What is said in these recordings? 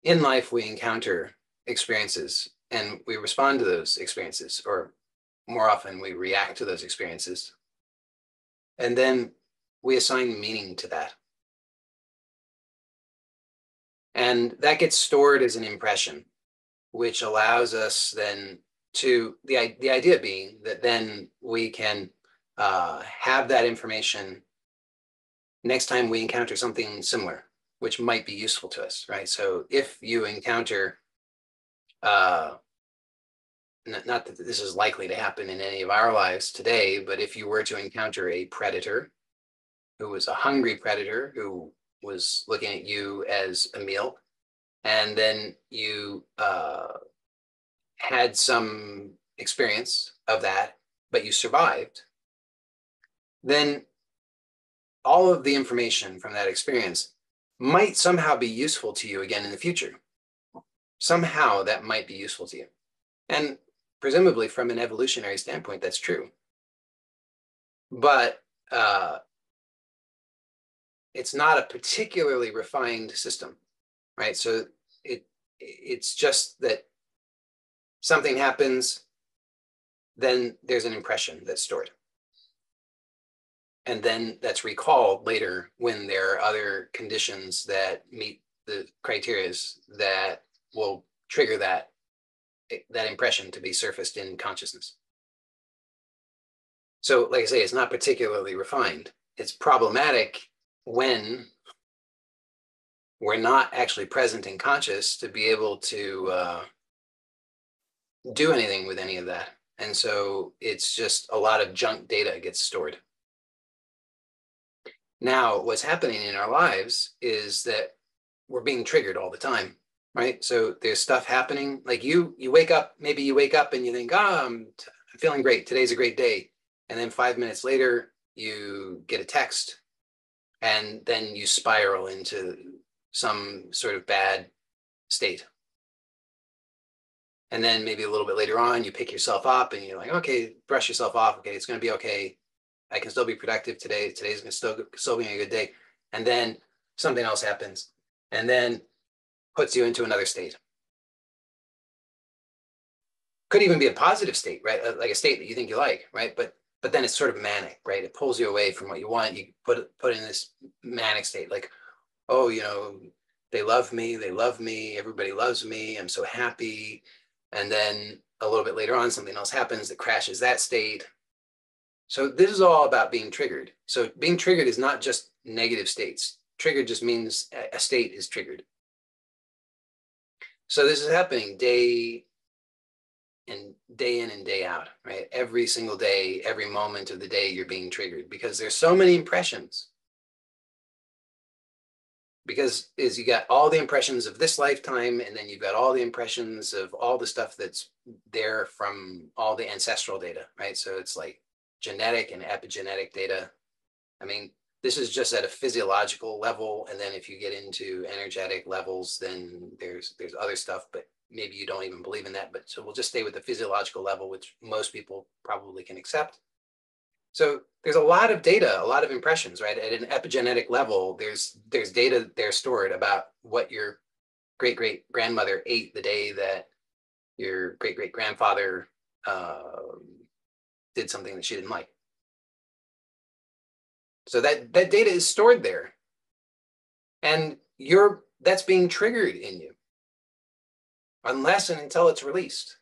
in life, we encounter experiences and we respond to those experiences, or more often, we react to those experiences. And then we assign meaning to that. And that gets stored as an impression, which allows us then to, the idea being that then we can have that information next time we encounter something similar, which might be useful to us, right? So if you encounter, not that this is likely to happen in any of our lives today, but if you were to encounter a predator who was a hungry predator who was looking at you as a meal, and then you had some experience of that, but you survived, then all of the information from that experience might somehow be useful to you again in the future. Somehow that might be useful to you. And presumably from an evolutionary standpoint, that's true. But it's not a particularly refined system, right? So it's just that something happens, then there's an impression that's stored. And then that's recalled later when there are other conditions that meet the criteria that will trigger that impression to be surfaced in consciousness. So, like I say, it's not particularly refined. It's problematic when we're not actually present and conscious to be able to do anything with any of that. And so it's just a lot of junk data gets stored. Now, what's happening in our lives is that we're being triggered all the time, right? So there's stuff happening. Like you wake up, maybe you wake up and you think, I'm feeling great. Today's a great day. And then 5 minutes later, you get a text, and then you spiral into some sort of bad state. And then maybe a little bit later on, you pick yourself up and you're like, okay, brush yourself off. Okay, it's going to be okay. I can still be productive today. Today's going to still be a good day. And then something else happens, and then puts you into another state. Could even be a positive state, right? Like a state that you think you like, right? But then it's sort of manic, right? It pulls you away from what you want. You put in this manic state, like, oh, they love me, everybody loves me, I'm so happy. And then a little bit later on, something else happens that crashes that state. So this is all about being triggered. So being triggered is not just negative states. Triggered just means a state is triggered. So this is happening day in and day out, right? Every single day, every moment of the day, you're being triggered because there's so many impressions. Because you got all the impressions of this lifetime, and then you've got all the impressions of all the stuff that's there from all the ancestral data, right? So it's like genetic and epigenetic data. I mean, this is just at a physiological level, and then if you get into energetic levels, then there's other stuff, but maybe you don't even believe in that. But so we'll just stay with the physiological level, which most people probably can accept. So there's a lot of data, a lot of impressions, right? At an epigenetic level, there's data there stored about what your great-great-grandmother ate the day that your great-great-grandfather did something that she didn't like. So that data is stored there. And that's being triggered in you unless and until it's released.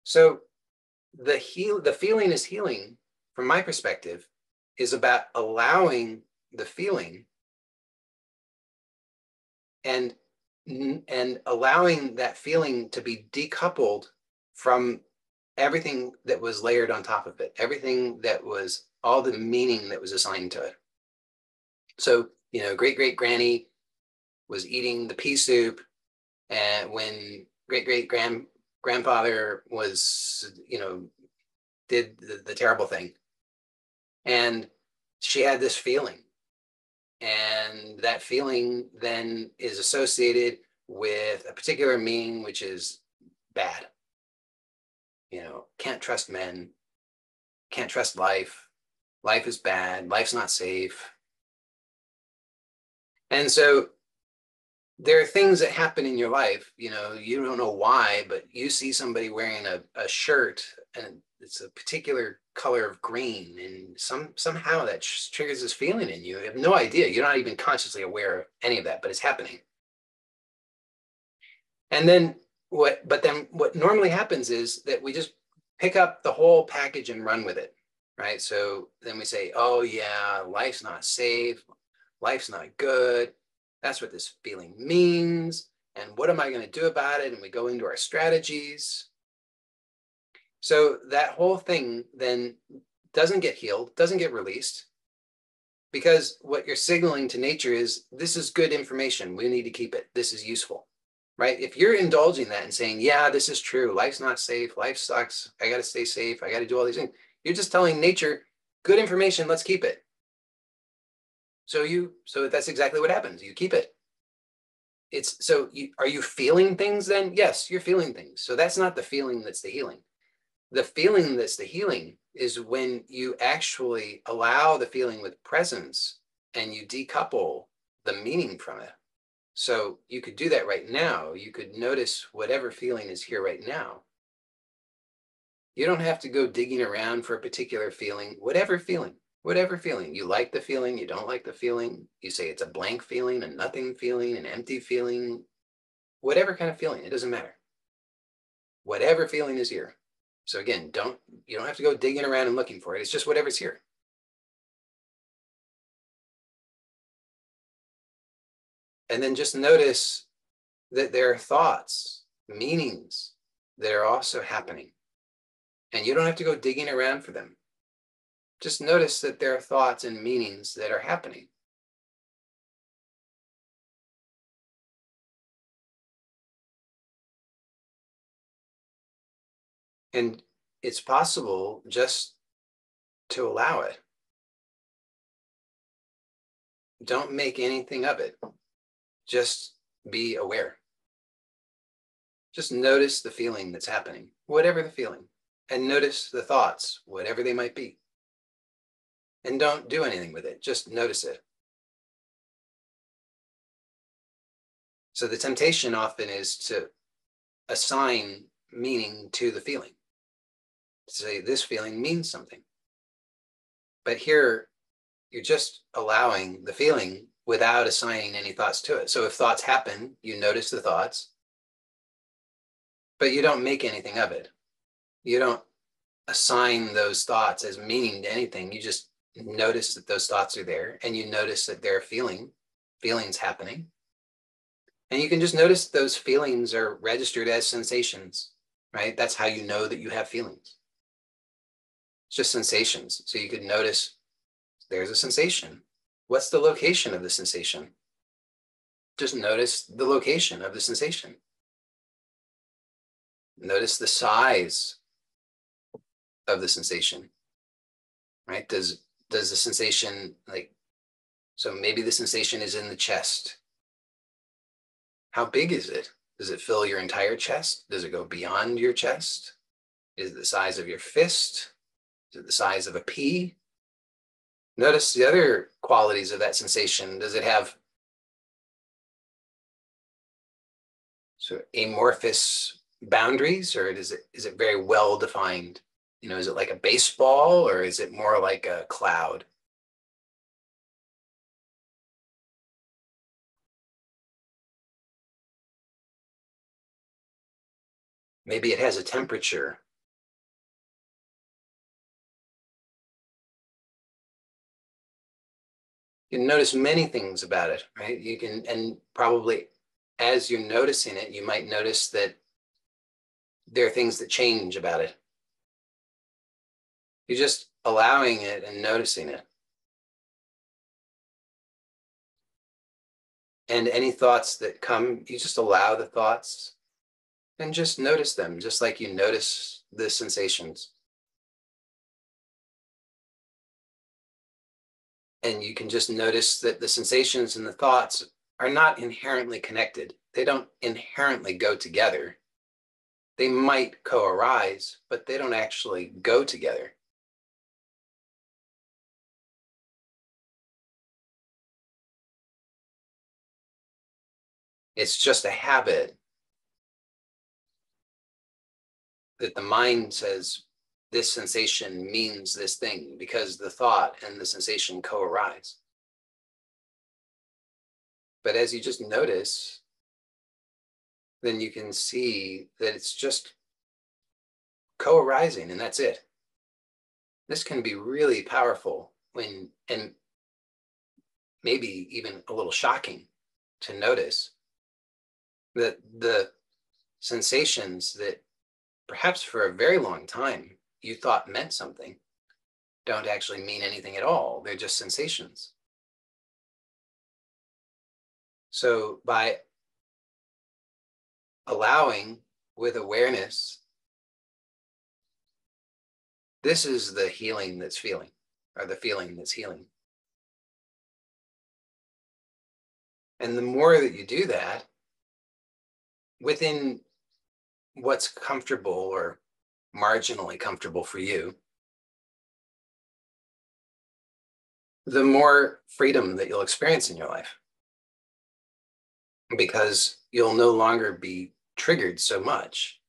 So the feeling is healing, from my perspective, is about allowing the feeling and allowing that feeling to be decoupled from everything that was layered on top of it, everything that was all the meaning that was assigned to it. So, great-great-granny was eating the pea soup, and when great-great-grandfather was, did the terrible thing. And she had this feeling. And that feeling then is associated with a particular meaning, which is bad. Can't trust men, can't trust life. Life is bad. Life's not safe. And so there are things that happen in your life, you know, you don't know why, but you see somebody wearing a shirt and it's a particular color of green, and somehow that triggers this feeling in you. You have no idea. You're not even consciously aware of any of that, but it's happening. And then what normally happens is that we just pick up the whole package and run with it, right? So then we say, oh yeah, life's not safe, life's not good. That's what this feeling means. And what am I going to do about it? And we go into our strategies. So that whole thing then doesn't get healed, doesn't get released, because what you're signaling to nature is this is good information. We need to keep it. This is useful, right? If you're indulging that and saying, yeah, this is true. Life's not safe. Life sucks. I got to stay safe. I got to do all these things. You're just telling nature, good information. Let's keep it. So that's exactly what happens. You keep it. Are you feeling things then? Yes, you're feeling things. So that's not the feeling that's the healing. The feeling that's the healing is when you actually allow the feeling with presence and you decouple the meaning from it. So you could do that right now. You could notice whatever feeling is here right now. You don't have to go digging around for a particular feeling, whatever feeling. You like the feeling, you don't like the feeling, you say it's a blank feeling, a nothing feeling, an empty feeling, whatever kind of feeling, it doesn't matter. Whatever feeling is here. So again, you don't have to go digging around and looking for it. It's just whatever's here. And then just notice that there are thoughts, meanings that are also happening. And you don't have to go digging around for them. Just notice that there are thoughts and meanings that are happening. And it's possible just to allow it. Don't make anything of it. Just be aware. Just notice the feeling that's happening, whatever the feeling, and notice the thoughts, whatever they might be. And don't do anything with it. Just notice it. So the temptation often is to assign meaning to the feeling. To say this feeling means something. But here, you're just allowing the feeling without assigning any thoughts to it. So if thoughts happen, you notice the thoughts, but you don't make anything of it. You don't assign those thoughts as meaning to anything. You just notice that those thoughts are there, and you notice that there are feelings happening. And you can just notice those feelings are registered as sensations, right? That's how you know that you have feelings. It's just sensations. So you could notice there's a sensation. What's the location of the sensation? Just notice the location of the sensation. Notice the size of the sensation, right? Does the sensation, so maybe the sensation is in the chest. How big is it? Does it fill your entire chest? Does it go beyond your chest? Is it the size of your fist? Is it the size of a pea? Notice the other qualities of that sensation. Does it have sort of amorphous boundaries, or is it very well defined? You know, is it like a baseball, or is it more like a cloud? Maybe it has a temperature. You can notice many things about it, right? You can, and probably as you're noticing it, you might notice that there are things that change about it. You're just allowing it and noticing it. And any thoughts that come, you just allow the thoughts and just notice them, just like you notice the sensations. And you can just notice that the sensations and the thoughts are not inherently connected. They don't inherently go together. They might co-arise, but they don't actually go together. It's just a habit that the mind says this sensation means this thing because the thought and the sensation co-arise. But as you just notice, then you can see that it's just co-arising and that's it. This can be really powerful when, and maybe even a little shocking to notice that the sensations that perhaps for a very long time you thought meant something don't actually mean anything at all. They're just sensations. So by allowing with awareness, this is the healing that's feeling, or the feeling that's healing. And the more that you do that, within what's comfortable or marginally comfortable for you, the more freedom that you'll experience in your life. Because you'll no longer be triggered so much.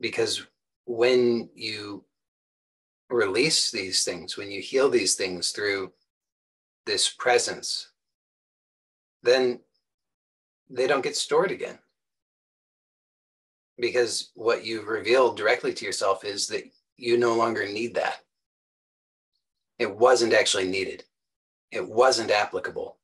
Because when you release these things, when you heal these things through this presence, then they don't get stored again. Because what you've revealed directly to yourself is that you no longer need that. It wasn't actually needed. It wasn't applicable.